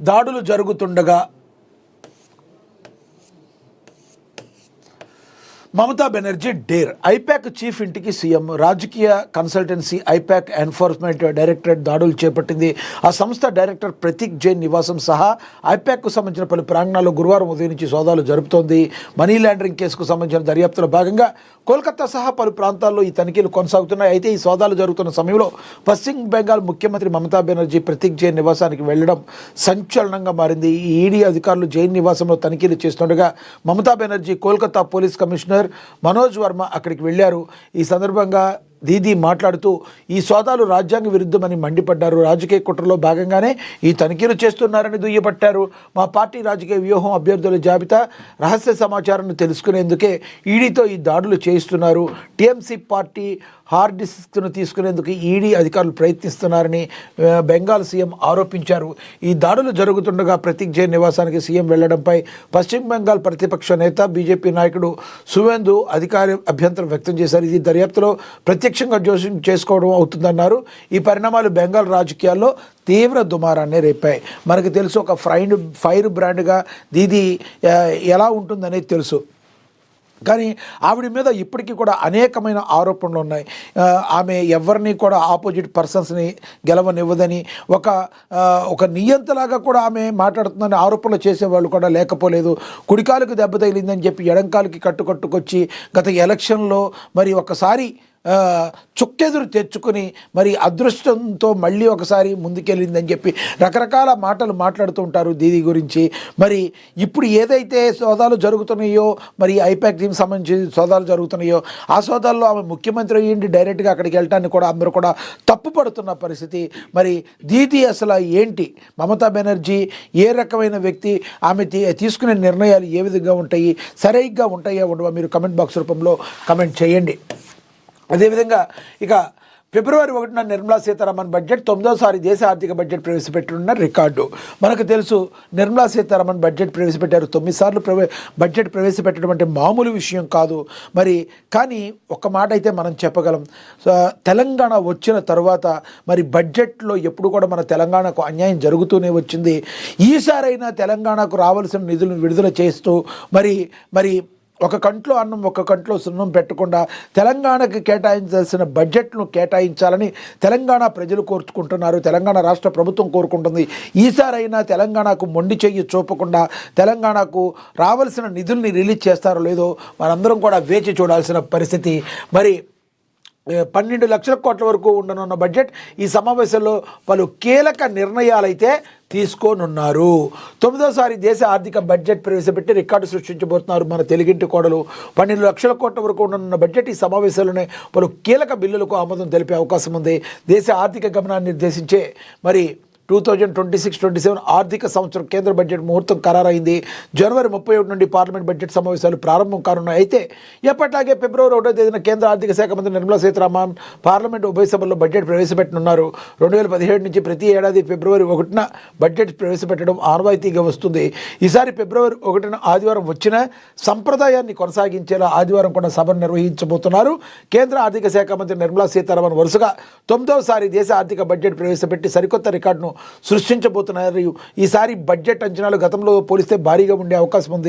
దాడులు జరుగుతుండగా Mamata Banerjee dare. IPAC chief ఇంటికి సీఎం. రాజకీయ కన్సల్టెన్సీ ఐపాక్ ఎన్ఫోర్స్మెంట్ డైరెక్టరేట్ దాడులు చేపట్టింది. ఆ సంస్థ డైరెక్టర్ ప్రతీక్ జైన్ నివాసం సహా ఐపాక్కు సంబంధించిన పలు ప్రాంగణాల్లో గురువారం ఉదయం నుంచి సోదాలు జరుపుతోంది. మనీ లాండరింగ్ కేసుకు సంబంధించిన దర్యాప్తులో భాగంగా కోల్కతా సహా పలు ప్రాంతాల్లో ఈ తనిఖీలు కొనసాగుతున్నాయి. అయితే ఈ సోదాలు జరుగుతున్న సమయంలో పశ్చిమ బెంగాల్ ముఖ్యమంత్రి మమతా బెనర్జీ ప్రతీక్ జైన్ నివాసానికి వెళ్లడం సంచలనంగా మారింది. ఈ ఈడీ అధికారులు జైన్ నివాసంలో తనిఖీలు చేస్తుండగా మమతా బెనర్జీ కోల్కతా పోలీస్ కమిషనర్ మనోజ్ వర్మ అక్కడికి వెళ్లారు. ఈ సందర్భంగా దీదీ మాట్లాడుతూ ఈ సోదాలు రాజ్యాంగ విరుద్ధమని మండిపడ్డారు. రాజకీయ కుట్రలో భాగంగానే ఈ తనిఖీలు చేస్తున్నారని దుయ్యబట్టారు. మా పార్టీ రాజకీయ వ్యూహం, అభ్యర్థుల జాబితా, రహస్య సమాచారాన్ని తెలుసుకునేందుకే ఈడీతో ఈ దాడులు చేయిస్తున్నారు. టీఎంసీ పార్టీ హార్డ్ డిస్క్ను తీసుకునేందుకు ఈడీ అధికారులు ప్రయత్నిస్తున్నారని బెంగాల్ సీఎం ఆరోపించారు. ఈ దాడులు జరుగుతుండగా ప్రతీక్ జైన్ నివాసానికి సీఎం వెళ్లడంపై పశ్చిమ బెంగాల్ ప్రతిపక్ష నేత బీజేపీ నాయకుడు సువేందు అభ్యంతరం వ్యక్తం చేశారు. ఇది దర్యాప్తులో ప్రత్యక్షంగా జోక్యం చేసుకోవడం అవుతుందన్నారు. ఈ పరిణామాలు బెంగాల్ రాజకీయాల్లో తీవ్ర దుమారాన్ని రేపాయి. మనకు తెలుసు, ఒక ఫైర్ బ్రాండ్గా దీది ఎలా ఉంటుందనేది తెలుసు. కానీ ఆవిడ మీద ఇప్పటికీ కూడా అనేకమైన ఆరోపణలు ఉన్నాయి. ఆమె ఎవరిని కూడా ఆపోజిట్ పర్సన్స్ని గెలవనివ్వదని, ఒక నియంతలాగా కూడా ఆమె మాట్లాడుతుందని ఆరోపణలు చేసేవాళ్ళు కూడా లేకపోలేదు. కుడికాలకు దెబ్బ తగిలిందని చెప్పి ఎడంకాలకి కట్టుకొచ్చి గత ఎలక్షన్లో మరి ఒకసారి చుక్కెదురు తెచ్చుకుని మరి అదృష్టంతో మళ్ళీ ఒకసారి ముందుకెళ్ళిందని చెప్పి రకరకాల మాటలు మాట్లాడుతూ ఉంటారు దీది గురించి. మరి ఇప్పుడు ఏదైతే సోదాలు జరుగుతున్నాయో, మరి ఐపాక్ టీం సంబంధించి సోదాలు జరుగుతున్నాయో, ఆ సోదాల్లో ఆమె ముఖ్యమంత్రి అయ్యింది డైరెక్ట్గా అక్కడికి వెళ్ళటానికి కూడా అందరూ కూడా తప్పుపడుతున్న పరిస్థితి. మరి దీది అసలు ఏంటి, మమతా బెనర్జీ ఏ రకమైన వ్యక్తి, ఆమె తీసుకునే నిర్ణయాలు ఏ విధంగా ఉంటాయి, సరిగ్గా ఉంటాయా ఉండవా, మీరు కమెంట్ బాక్స్ రూపంలో కమెంట్ చేయండి. అదేవిధంగా ఇక ఫిబ్రవరి 1న నిర్మలా సీతారామన్ బడ్జెట్ 9వసారి దేశ ఆర్థిక బడ్జెట్ ప్రవేశపెట్టనున్న రికార్డు. మనకు తెలుసు, నిర్మలా సీతారామన్ బడ్జెట్ ప్రవేశపెట్టారు. 9 సార్లు బడ్జెట్ ప్రవేశపెట్టడం అంటే మామూలు విషయం కాదు. మరి కానీ ఒక మాట అయితే మనం చెప్పగలం, తెలంగాణ వచ్చిన తర్వాత మరి బడ్జెట్లో ఎప్పుడు కూడా మన తెలంగాణకు అన్యాయం జరుగుతూనే వచ్చింది. ఈసారైనా తెలంగాణకు రావాల్సిన నిధులను విడుదల చేస్తూ మరి ఒక కంట్లో అన్నం ఒక కంట్లో సున్నం పెట్టకుండా తెలంగాణకి కేటాయించాల్సిన బడ్జెట్ను కేటాయించాలని తెలంగాణ ప్రజలు కోరుకుంటున్నారు. తెలంగాణ రాష్ట్ర ప్రభుత్వం కోరుకుంటుంది. ఈసారైనా తెలంగాణకు మొండి చెయ్యి చూపకుండా తెలంగాణకు రావాల్సిన నిధుల్ని రిలీజ్ చేస్తారో లేదో మనందరం కూడా వేచి చూడాల్సిన పరిస్థితి. మరి 12 లక్షల కోట్ల వరకు ఉండనున్న బడ్జెట్ ఈ సమావేశంలో పలు కీలక నిర్ణయాలైతే తీసుకోనున్నారు. 9వసారి దేశ ఆర్థిక బడ్జెట్ ప్రవేశపెట్టి రికార్డు సృష్టించబోతున్నారు మన తెలుగింటి కోడలు. 12 లక్షల కోట్ల వరకు ఉండనున్న బడ్జెట్ ఈ సమావేశంలోనే పలు కీలక బిల్లులకు ఆమోదం తెలిపే అవకాశం ఉంది. దేశ ఆర్థిక గమనాన్ని నిర్దేశించే మరి 2026-27 ఆర్థిక సంవత్సరం కేంద్ర బడ్జెట్ ముహూర్తం ఖరారైంది. జనవరి 31 నుండి పార్లమెంట్ బడ్జెట్ సమావేశాలు ప్రారంభం కానున్నాయి. అయితే ఎప్పటిలాగే ఫిబ్రవరి 1వ తేదీన కేంద్ర ఆర్థిక శాఖ మంత్రి నిర్మలా సీతారామన్ పార్లమెంట్ ఉభయ సభల్లో బడ్జెట్ ప్రవేశపెట్టనున్నారు. 2017 నుంచి ప్రతి ఏడాది ఫిబ్రవరి 1న బడ్జెట్ ప్రవేశపెట్టడం ఆనవాయితీగా వస్తుంది. ఈసారి ఫిబ్రవరి 1న ఆదివారం వచ్చిన సంప్రదాయాన్ని కొనసాగించేలా ఆదివారం కూడా సభను నిర్వహించబోతున్నారు. కేంద్ర ఆర్థిక శాఖ మంత్రి నిర్మలా సీతారామన్ వరుసగా 9వసారి దేశ ఆర్థిక బడ్జెట్ ప్రవేశపెట్టి సరికొత్త రికార్డును సృష్టించబోతున్నారు. ఈసారి బడ్జెట్ అంచనాలు గతంలో పోలిస్తే భారీగా ఉండే అవకాశం ఉంది.